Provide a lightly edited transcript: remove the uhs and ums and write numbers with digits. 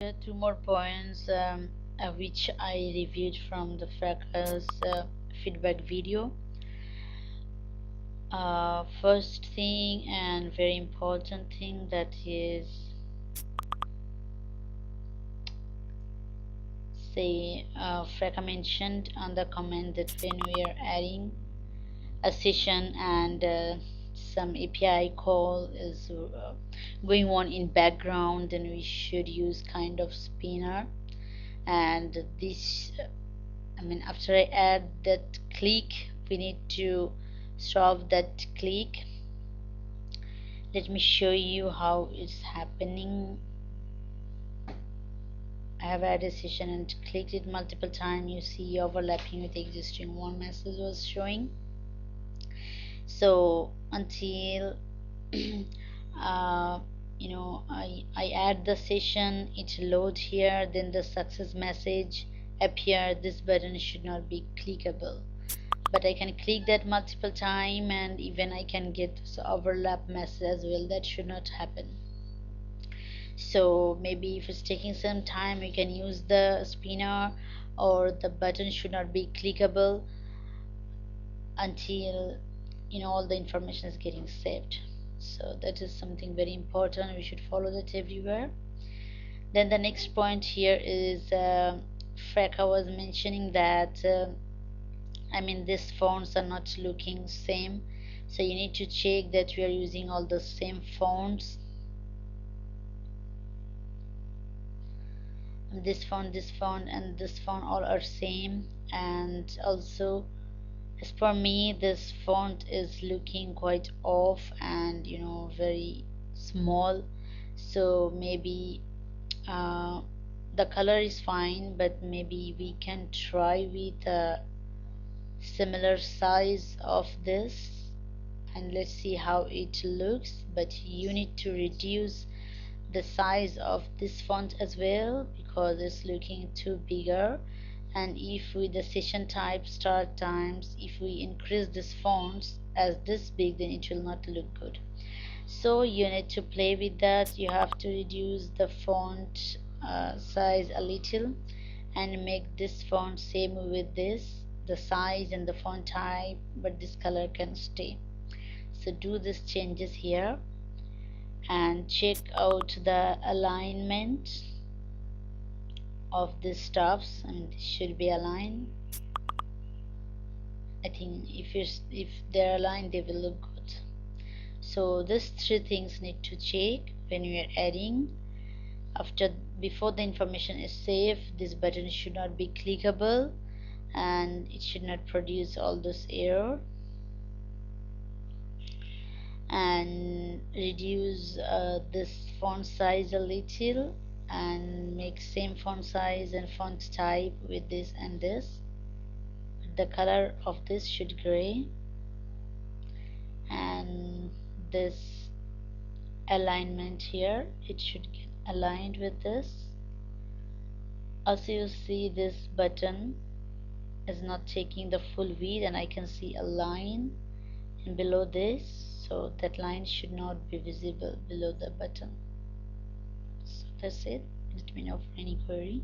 There are two more points which I reviewed from the Fracas feedback video. First thing and very important thing, that is, say, Fracas mentioned on the comment that when we are adding a session and some API call is going on in background, then we should use kind of spinner. And this, after I add that click, we need to stop that click. Let me show you how it's happening. I have added a session and clicked it multiple times. You see overlapping with the existing one message was showing. So until I add the session, it load here, then the success message appear. This button should not be clickable, but I can click that multiple time, and even I can get this overlap message as well. That should not happen. So maybe if it's taking some time, you can use the spinner, or the button should not be clickable until all the information is getting saved. So that is something very important. We should follow that everywhere. Then the next point here is Fracas was mentioning that these fonts are not looking same, so you need to check that we are using all the same fonts. This font, and this font all are same. And also, as per me, this font is looking quite off and very small. So maybe the color is fine, but maybe we can try with a similar size of this, and let's see how it looks. But you need to reduce the size of this font as well, because it's looking too bigger. And if with the session type start times, if we increase this fonts as this big, then it will not look good. So you need to play with that. You have to reduce the font size a little and make this font same with this, the size and the font type, but this color can stay. So do these changes here and check out the alignment of these stuffs. This should be aligned. I think if they're aligned, they will look good. So these three things need to check when we are adding. Before the information is saved, this button should not be clickable, and it should not produce all this error. And reduce this font size a little, and make same font size and font type with this and this. The color of this should gray, and this alignment here, it should get aligned with this. Also, you see this button is not taking the full width, and I can see a line and below this, so that line should not be visible below the button. So that's it. Let me know for any query.